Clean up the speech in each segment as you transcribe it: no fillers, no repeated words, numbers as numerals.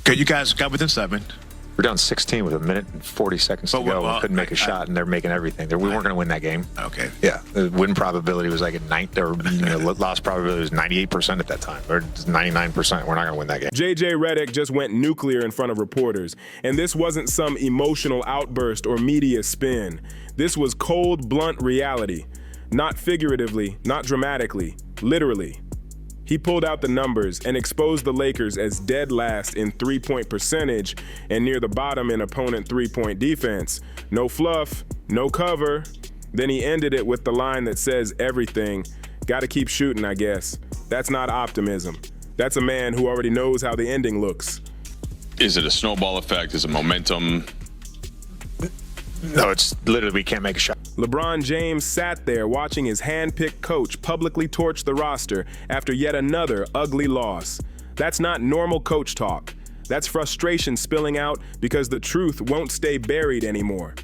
Good, you guys got within 7. We're down 16 with a minute and 40 seconds to go. We couldn't make a shot, and they're making everything. We weren't going to win that game. Okay. Yeah, the win probability was like at 9, or loss probability was 98% at that time, or 99%. We're not going to win that game. J.J. Redick just went nuclear in front of reporters, and this wasn't some emotional outburst or media spin. This was cold, blunt reality. Not figuratively, not dramatically, literally. He pulled out the numbers and exposed the Lakers as dead last in three-point percentage and near the bottom in opponent three-point defense. No fluff, no cover. Then he ended it with the line that says everything. Gotta keep shooting, I guess. That's not optimism. That's a man who already knows how the ending looks. Is it a snowball effect? Is it momentum? No, it's literally we can't make a shot. LeBron James sat there watching his hand-picked coach publicly torch the roster after yet another ugly loss. That's not normal coach talk. That's frustration spilling out because the truth won't stay buried anymore.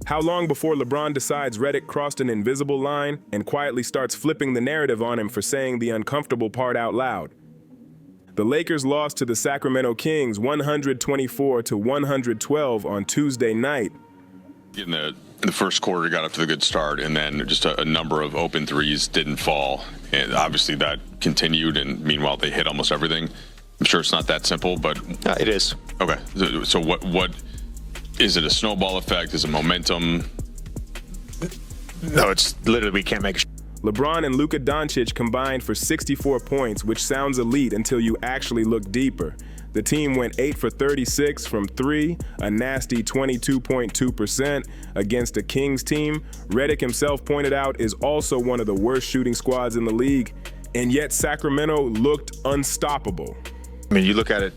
How long before LeBron decides Redick crossed an invisible line and quietly starts flipping the narrative on him for saying the uncomfortable part out loud? The Lakers lost to the Sacramento Kings 124-112 on Tuesday night. In the first quarter, got up to the good start, and then just a number of open threes didn't fall. And obviously that continued, and meanwhile they hit almost everything. I'm sure it's not that simple, but... It is. Okay, so what is it a snowball effect? Is it momentum? No, it's literally we can't make a shot. LeBron and Luka Dončić combined for 64 points, which sounds elite until you actually look deeper. The team went 8 for 36 from 3, a nasty 22.2% against a Kings team Redick himself pointed out is also one of the worst shooting squads in the league, and yet Sacramento looked unstoppable. I mean, you look at it,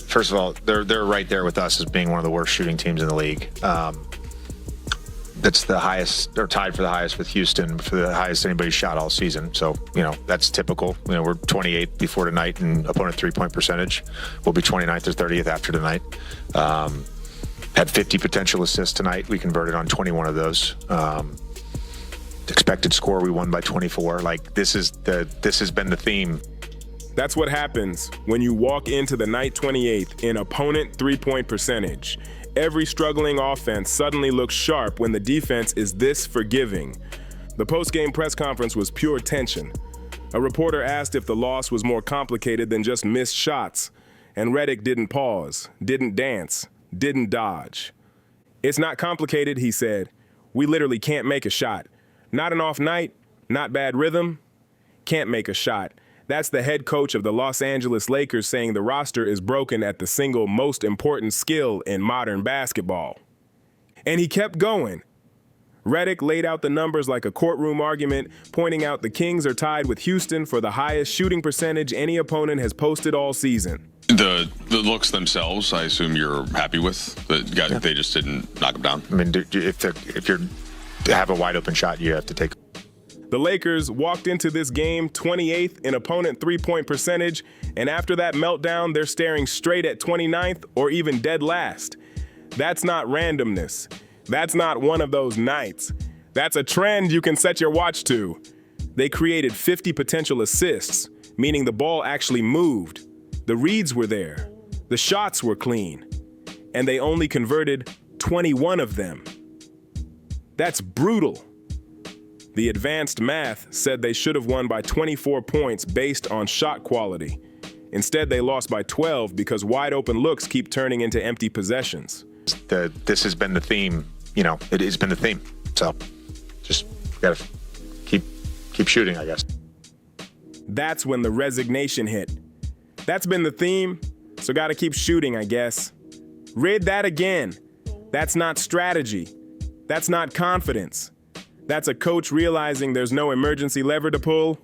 first of all, they're right there with us as being one of the worst shooting teams in the league. That's the highest, or tied for the highest with Houston, for the highest anybody shot all season. So, that's typical. We're 28th before tonight in opponent three-point percentage. We'll be 29th or 30th after tonight. Had 50 potential assists tonight. We converted on 21 of those. Expected score, we won by 24. This has been the theme. That's what happens when you walk into the night 28th in opponent three-point percentage. Every struggling offense suddenly looks sharp when the defense is this forgiving. The post-game press conference was pure tension. A reporter asked if the loss was more complicated than just missed shots, and Redick didn't pause, didn't dance, didn't dodge. It's not complicated, he said. We literally can't make a shot. Not an off night, not bad rhythm, can't make a shot. That's the head coach of the Los Angeles Lakers saying the roster is broken at the single most important skill in modern basketball. And he kept going. Redick laid out the numbers like a courtroom argument, pointing out the Kings are tied with Houston for the highest shooting percentage any opponent has posted all season. The looks themselves, I assume you're happy with. They just didn't knock them down. I mean, if you have a wide open shot, you have to take. The Lakers walked into this game 28th in opponent three-point percentage, and after that meltdown, they're staring straight at 29th or even dead last. That's not randomness. That's not one of those nights. That's a trend you can set your watch to. They created 50 potential assists, meaning the ball actually moved. The reads were there. The shots were clean. And they only converted 21 of them. That's brutal. The advanced math said they should have won by 24 points based on shot quality. Instead, they lost by 12 because wide open looks keep turning into empty possessions. This has been the theme, it has been the theme. So just gotta keep shooting, I guess. That's when the resignation hit. That's been the theme, so gotta keep shooting, I guess. Read that again. That's not strategy. That's not confidence. That's a coach realizing there's no emergency lever to pull.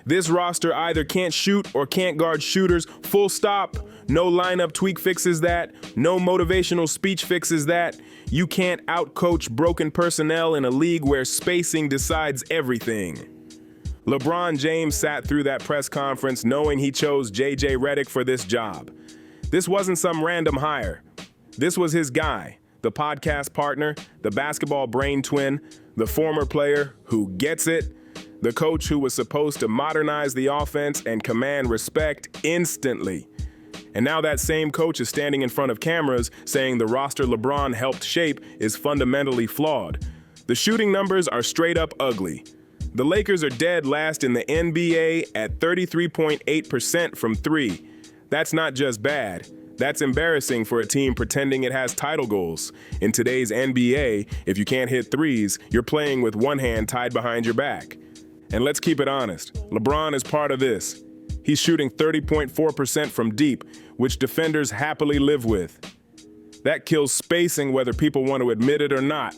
This roster either can't shoot or can't guard shooters, full stop. No lineup tweak fixes that. No motivational speech fixes that. You can't outcoach broken personnel in a league where spacing decides everything. LeBron James sat through that press conference knowing he chose J.J. Redick for this job. This wasn't some random hire. This was his guy, the podcast partner, the basketball brain twin, the former player who gets it, the coach who was supposed to modernize the offense and command respect instantly. And now that same coach is standing in front of cameras saying the roster LeBron helped shape is fundamentally flawed. The shooting numbers are straight up ugly. The Lakers are dead last in the NBA at 33.8% from three. That's not just bad. That's embarrassing for a team pretending it has title goals. In today's NBA, if you can't hit threes, you're playing with one hand tied behind your back. And let's keep it honest, LeBron is part of this. He's shooting 30.4% from deep, which defenders happily live with. That kills spacing whether people want to admit it or not.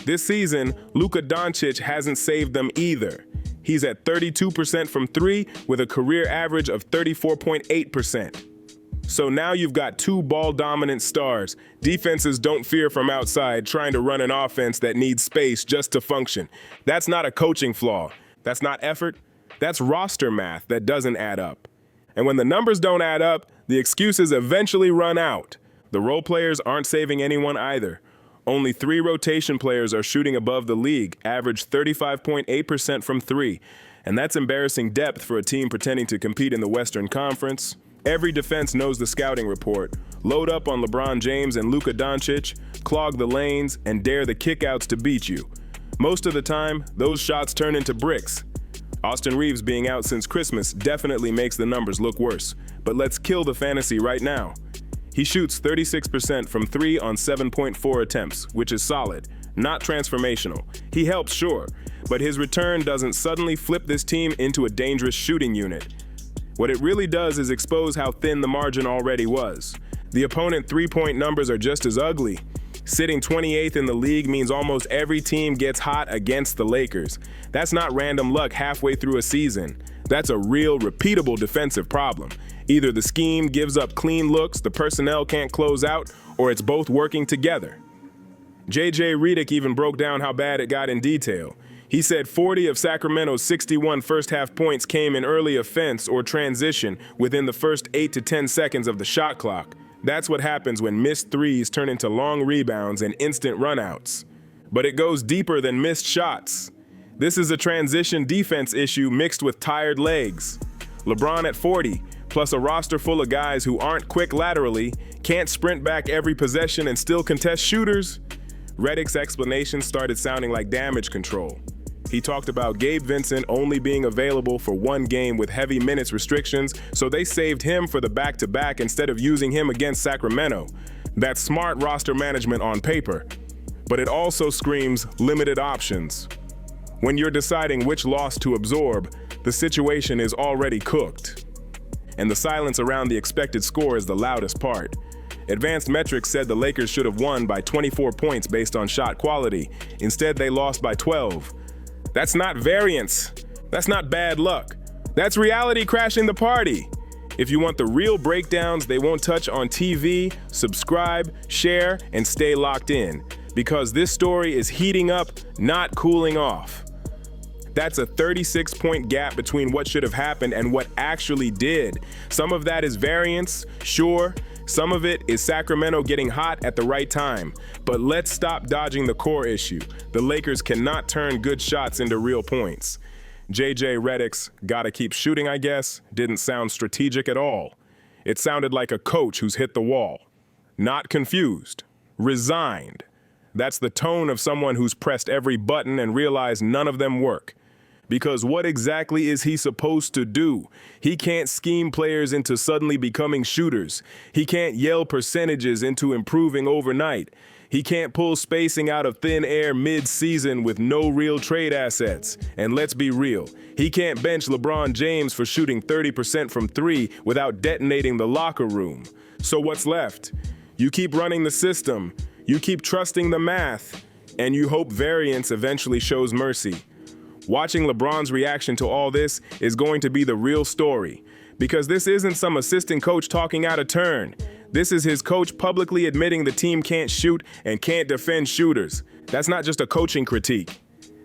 This season, Luka Dončić hasn't saved them either. He's at 32% from three with a career average of 34.8%. So now you've got two ball-dominant stars. Defenses don't fear from outside trying to run an offense that needs space just to function. That's not a coaching flaw. That's not effort. That's roster math that doesn't add up. And when the numbers don't add up, the excuses eventually run out. The role players aren't saving anyone either. Only 3 rotation players are shooting above the league, average 35.8% from three. And that's embarrassing depth for a team pretending to compete in the Western Conference. Every defense knows the scouting report. Load up on LeBron James and Luka Dončić, clog the lanes, and dare the kickouts to beat you. Most of the time, those shots turn into bricks. Austin Reeves being out since Christmas definitely makes the numbers look worse. But let's kill the fantasy right now. He shoots 36% from three on 7.4 attempts, which is solid, not transformational. He helps, sure, but his return doesn't suddenly flip this team into a dangerous shooting unit. What it really does is expose how thin the margin already was. The opponent three-point numbers are just as ugly. Sitting 28th in the league means almost every team gets hot against the Lakers. That's not random luck halfway through a season. That's a real, repeatable defensive problem. Either the scheme gives up clean looks, the personnel can't close out, or it's both working together. JJ Redick even broke down how bad it got in detail. He said 40 of Sacramento's 61 first-half points came in early offense or transition within the first 8 to 10 seconds of the shot clock. That's what happens when missed threes turn into long rebounds and instant runouts. But it goes deeper than missed shots. This is a transition defense issue mixed with tired legs. LeBron at 40, plus a roster full of guys who aren't quick laterally, can't sprint back every possession and still contest shooters. Redick's explanation started sounding like damage control. He talked about Gabe Vincent only being available for one game with heavy minutes restrictions, so they saved him for the back-to-back instead of using him against Sacramento. That's smart roster management on paper, but it also screams limited options. When you're deciding which loss to absorb, the situation is already cooked. And the silence around the expected score is the loudest part. Advanced metrics said the Lakers should have won by 24 points based on shot quality. Instead, they lost by 12. That's not variance. That's not bad luck. That's reality crashing the party. If you want the real breakdowns they won't touch on TV, subscribe, share, and stay locked in. Because this story is heating up, not cooling off. That's a 36-point gap between what should have happened and what actually did. Some of that is variance, sure. Some of it is Sacramento getting hot at the right time. But let's stop dodging the core issue. The Lakers cannot turn good shots into real points. JJ Redick's "gotta keep shooting, I guess" didn't sound strategic at all. It sounded like a coach who's hit the wall. Not confused, resigned. That's the tone of someone who's pressed every button and realized none of them work. Because what exactly is he supposed to do? He can't scheme players into suddenly becoming shooters. He can't yell percentages into improving overnight. He can't pull spacing out of thin air mid-season with no real trade assets. And let's be real, he can't bench LeBron James for shooting 30% from three without detonating the locker room. So what's left? You keep running the system, you keep trusting the math, and you hope variance eventually shows mercy. Watching LeBron's reaction to all this is going to be the real story, because this isn't some assistant coach talking out of turn. This is his coach publicly admitting the team can't shoot and can't defend shooters. That's not just a coaching critique.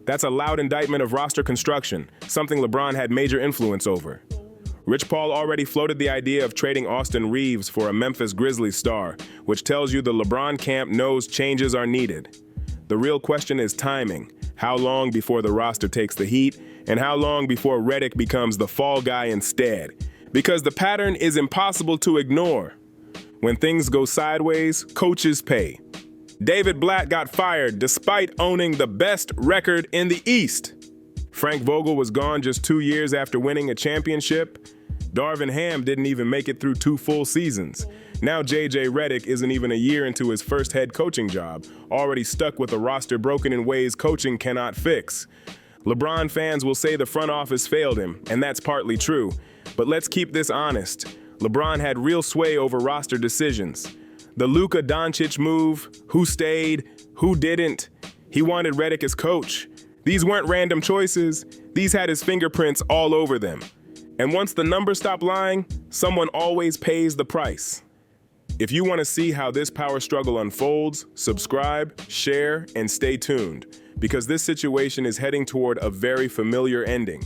That's a loud indictment of roster construction, something LeBron had major influence over. Rich Paul already floated the idea of trading Austin Reeves for a Memphis Grizzlies star, which tells you the LeBron camp knows changes are needed. The real question is timing. How long before the roster takes the heat, and how long before Redick becomes the fall guy instead? Because the pattern is impossible to ignore. When things go sideways, coaches pay. David Blatt got fired despite owning the best record in the East. Frank Vogel was gone just 2 years after winning a championship. Darvin Ham didn't even make it through 2 full seasons. Now J.J. Redick isn't even a year into his first head coaching job, already stuck with a roster broken in ways coaching cannot fix. LeBron fans will say the front office failed him, and that's partly true. But let's keep this honest. LeBron had real sway over roster decisions. The Luka Dončić move, who stayed, who didn't. He wanted Redick as coach. These weren't random choices. These had his fingerprints all over them. And once the numbers stop lying, someone always pays the price. If you want to see how this power struggle unfolds, subscribe, share, and stay tuned, because this situation is heading toward a very familiar ending.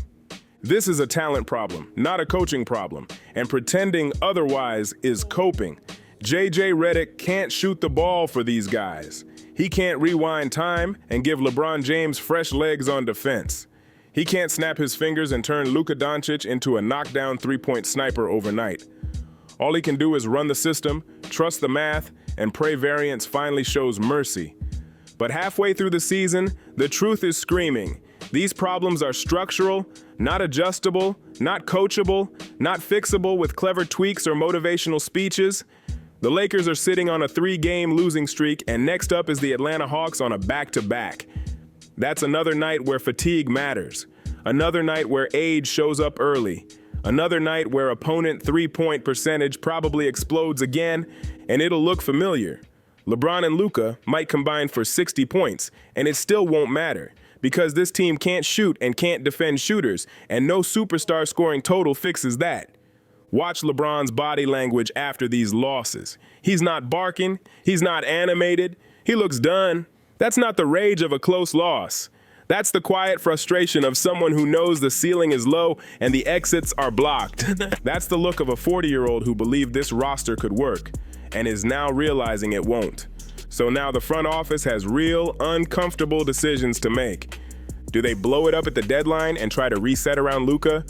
This is a talent problem, not a coaching problem, and pretending otherwise is coping. J.J. Redick can't shoot the ball for these guys. He can't rewind time and give LeBron James fresh legs on defense. He can't snap his fingers and turn Luka Dončić into a knockdown three-point sniper overnight. All he can do is run the system, trust the math, and pray variance finally shows mercy. But halfway through the season, the truth is screaming. These problems are structural, not adjustable, not coachable, not fixable with clever tweaks or motivational speeches. The Lakers are sitting on a 3-game losing streak, and next up is the Atlanta Hawks on a back-to-back. That's another night where fatigue matters. Another night where age shows up early. Another night where opponent three-point percentage probably explodes again, and it'll look familiar. LeBron and Luka might combine for 60 points, and it still won't matter, because this team can't shoot and can't defend shooters, and no superstar scoring total fixes that. Watch LeBron's body language after these losses. He's not barking, he's not animated, he looks done. That's not the rage of a close loss. That's the quiet frustration of someone who knows the ceiling is low and the exits are blocked. That's the look of a 40-year-old who believed this roster could work and is now realizing it won't. So now the front office has real, uncomfortable decisions to make. Do they blow it up at the deadline and try to reset around Luka?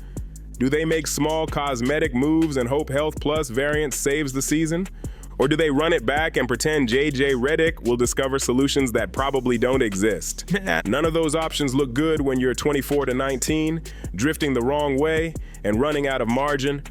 Do they make small cosmetic moves and hope Health Plus variance saves the season? Or do they run it back and pretend J.J. Redick will discover solutions that probably don't exist? None of those options look good when you're 24-19, drifting the wrong way, and running out of margin.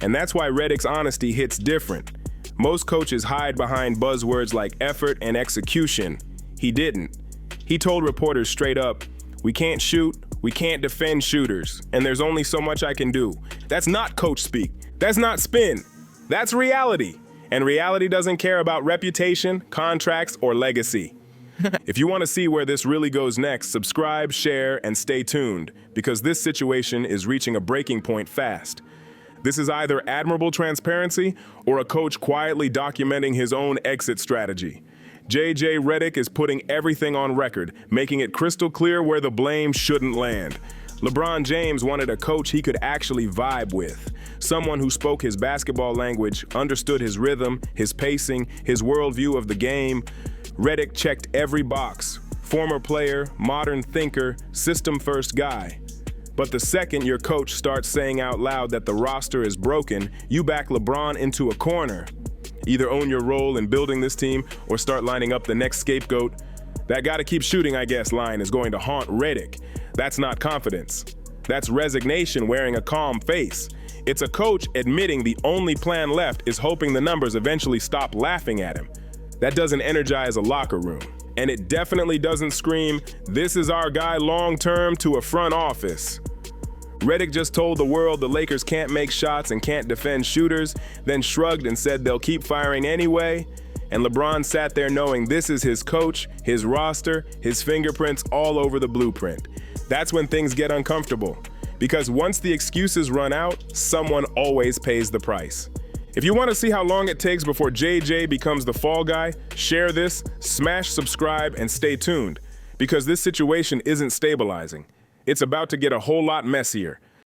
And that's why Redick's honesty hits different. Most coaches hide behind buzzwords like effort and execution. He didn't. He told reporters straight up, "We can't shoot, we can't defend shooters, and there's only so much I can do." That's not coach speak. That's not spin. That's reality. And reality doesn't care about reputation, contracts, or legacy. If you want to see where this really goes next, subscribe, share, and stay tuned, because this situation is reaching a breaking point fast. This is either admirable transparency or a coach quietly documenting his own exit strategy. J.J. Redick is putting everything on record, making it crystal clear where the blame shouldn't land. LeBron James wanted a coach he could actually vibe with. Someone who spoke his basketball language, understood his rhythm, his pacing, his worldview of the game. Redick checked every box. Former player, modern thinker, system-first guy. But the second your coach starts saying out loud that the roster is broken, you back LeBron into a corner. Either own your role in building this team or start lining up the next scapegoat. That "gotta keep shooting, I guess" line is going to haunt Redick. That's not confidence. That's resignation wearing a calm face. It's a coach admitting the only plan left is hoping the numbers eventually stop laughing at him. That doesn't energize a locker room. And it definitely doesn't scream, "This is our guy long-term" to a front office. Redick just told the world the Lakers can't make shots and can't defend shooters, then shrugged and said they'll keep firing anyway. And LeBron sat there knowing this is his coach, his roster, his fingerprints all over the blueprint. That's when things get uncomfortable. Because once the excuses run out, someone always pays the price. If you want to see how long it takes before JJ becomes the fall guy, share this, smash subscribe, and stay tuned. Because this situation isn't stabilizing. It's about to get a whole lot messier.